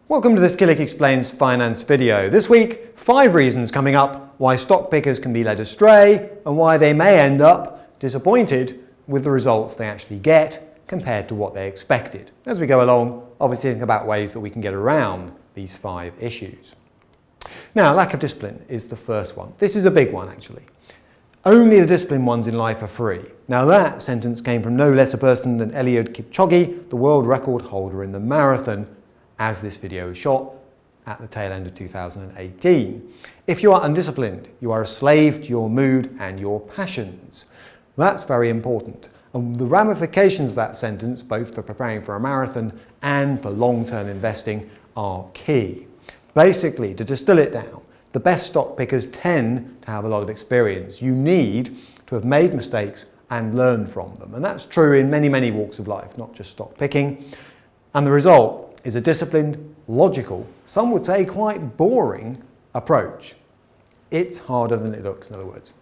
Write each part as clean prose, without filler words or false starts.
Welcome to this Killik Explains finance video. This week, 5 reasons coming up why stock pickers can be led astray and why they may end up disappointed with the results they actually get compared to what they expected. As we go along, obviously think about ways that we can get around these 5 issues. Now, lack of discipline is the first one. This is a big one actually. Only the disciplined ones in life are free. Now that sentence came from no less a person than Eliud Kipchoge, the world record holder in the marathon, as this video is shot at the tail end of 2018. If you are undisciplined, you are a slave to your mood and your passions. That's very important. And the ramifications of that sentence, both for preparing for a marathon and for long-term investing, are key. Basically, to distill it down, the best stock pickers tend to have a lot of experience. You need to have made mistakes and learned from them. And that's true in many, many walks of life, not just stock picking. And the result is a disciplined, logical, some would say quite boring approach. It's harder than it looks, in other words.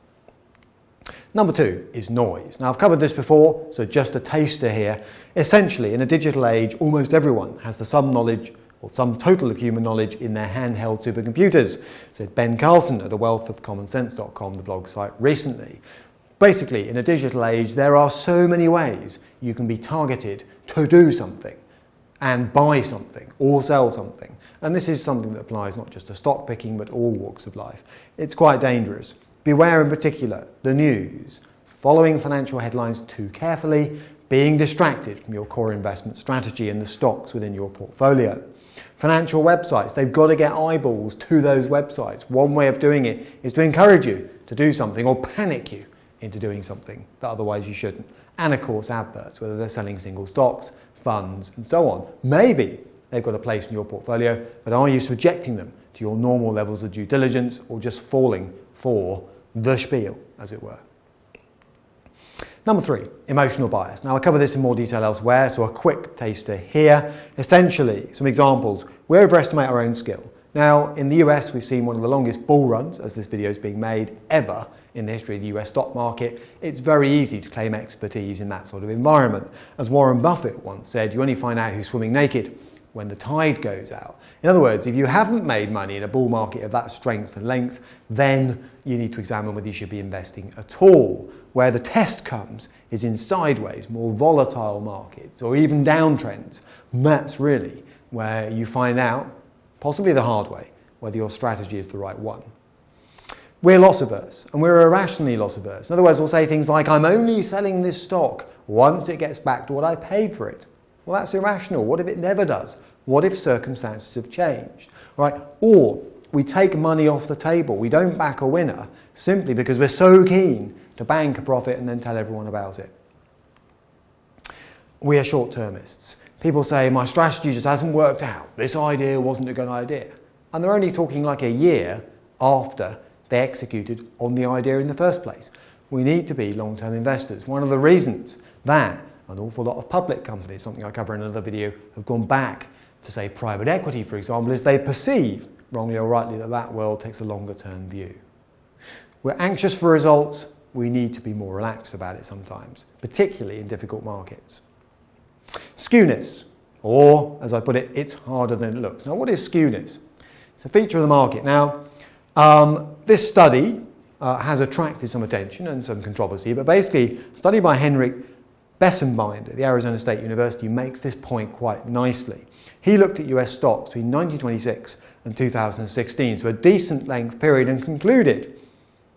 Number 2 is noise. Now I've covered this before, so just a taster here. Essentially, in a digital age, almost everyone has the sum knowledge or sum total of human knowledge in their handheld supercomputers, said Ben Carlson at wealthofcommonsense.com, the blog site, recently. Basically, in a digital age, there are so many ways you can be targeted to do something and buy something or sell something. And this is something that applies not just to stock picking but all walks of life. It's quite dangerous. Beware in particular the news, following financial headlines too carefully, being distracted from your core investment strategy and the stocks within your portfolio. Financial websites, they've got to get eyeballs to those websites. One way of doing it is to encourage you to do something or panic you into doing something that otherwise you shouldn't. And of course adverts, whether they're selling single stocks, funds and so on. Maybe they've got a place in your portfolio, but are you subjecting them to your normal levels of due diligence or just falling for the spiel, as it were? Number 3, emotional bias. Now I cover this in more detail elsewhere, so a quick taster here. Essentially, some examples. We overestimate our own skill. Now in the US we've seen one of the longest bull runs, as this video is being made, ever in the history of the US stock market. It's very easy to claim expertise in that sort of environment. As Warren Buffett once said, you only find out who's swimming naked when the tide goes out. In other words, if you haven't made money in a bull market of that strength and length, then you need to examine whether you should be investing at all. Where the test comes is in sideways, more volatile markets or even downtrends. And that's really where you find out, possibly the hard way, whether your strategy is the right one. We're loss averse, and we're irrationally loss averse. In other words, we'll say things like, I'm only selling this stock once it gets back to what I paid for it. Well, that's irrational. What if it never does? What if circumstances have changed? All right? Or we take money off the table. We don't back a winner simply because we're so keen to bank a profit and then tell everyone about it. We are short-termists. People say, my strategy just hasn't worked out. This idea wasn't a good idea. And they're only talking like a year after they executed on the idea in the first place. We need to be long-term investors. One of the reasons that an awful lot of public companies, something I cover in another video, have gone back to say private equity, for example, is they perceive, wrongly or rightly, that that world takes a longer-term view. We're anxious for results. We need to be more relaxed about it sometimes, particularly in difficult markets. Skewness, or as I put it, it's harder than it looks. Now, what is skewness? It's a feature of the market. Now, this study has attracted some attention and some controversy, but basically a study by Henrik Bessenbinder at the Arizona State University makes this point quite nicely. He looked at US stocks between 1926 and 2016, so a decent length period, and concluded,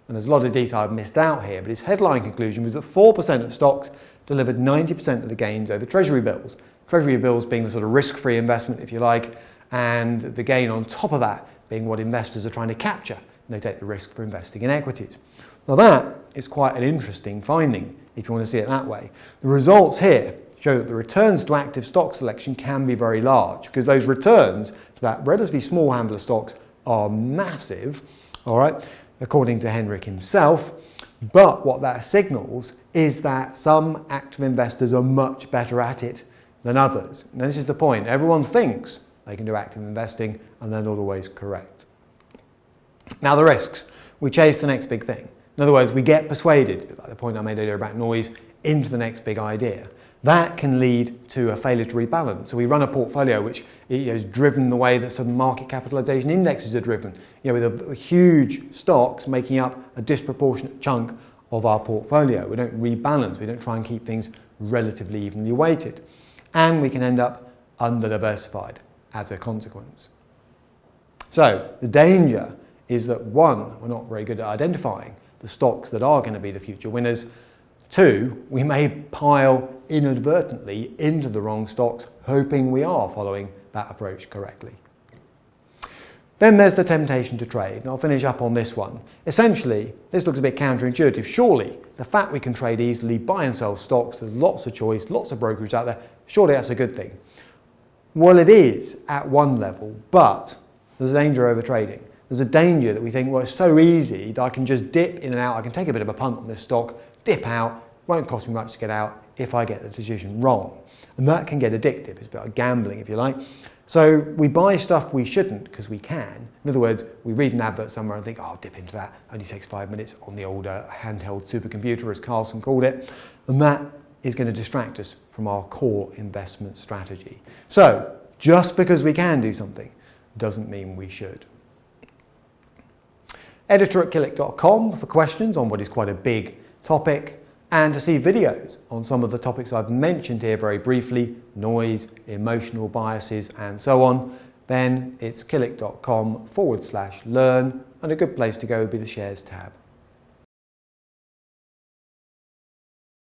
and there's a lot of detail I've missed out here, but his headline conclusion was that 4% of stocks delivered 90% of the gains over Treasury bills. Treasury bills being the sort of risk-free investment, if you like, and the gain on top of that being what investors are trying to capture, and they take the risk for investing in equities. Now that is quite an interesting finding, if you want to see it that way. The results here show that the returns to active stock selection can be very large, because those returns to that relatively small handful of stocks are massive, all right, according to Henrik himself. But what that signals is that some active investors are much better at it than others. And this is the point. Everyone thinks they can do active investing, and they're not always correct. Now the risks. We chase the next big thing. In other words, we get persuaded, like the point I made earlier about noise, into the next big idea. That can lead to a failure to rebalance. So we run a portfolio which is driven the way that some market capitalization indexes are driven, with huge stocks making up a disproportionate chunk of our portfolio. We don't rebalance, we don't try and keep things relatively evenly weighted. And we can end up under-diversified as a consequence. So the danger is that, one, we're not very good at identifying the stocks that are going to be the future winners. Two, we may pile inadvertently into the wrong stocks, hoping we are following that approach correctly. Then there's the temptation to trade, and I'll finish up on this one. Essentially, this looks a bit counterintuitive. Surely, the fact we can trade easily, buy and sell stocks, there's lots of choice, lots of brokerage out there, surely that's a good thing. Well, it is at one level, but there's a danger over trading. There's a danger that we think, well, it's so easy that I can just dip in and out, I can take a bit of a punt on this stock, dip out, won't cost me much to get out if I get the decision wrong. And that can get addictive. It's a bit like gambling, if you like. So we buy stuff we shouldn't because we can. In other words, we read an advert somewhere and think, oh, I'll dip into that. Only takes 5 minutes on the old handheld supercomputer, as Carlson called it. And that is going to distract us from our core investment strategy. So just because we can do something doesn't mean we should. Editor at Killik.com for questions on what is quite a big topic, and to see videos on some of the topics I've mentioned here very briefly, noise, emotional biases, and so on, then it's killik.com/learn, and a good place to go would be the shares tab.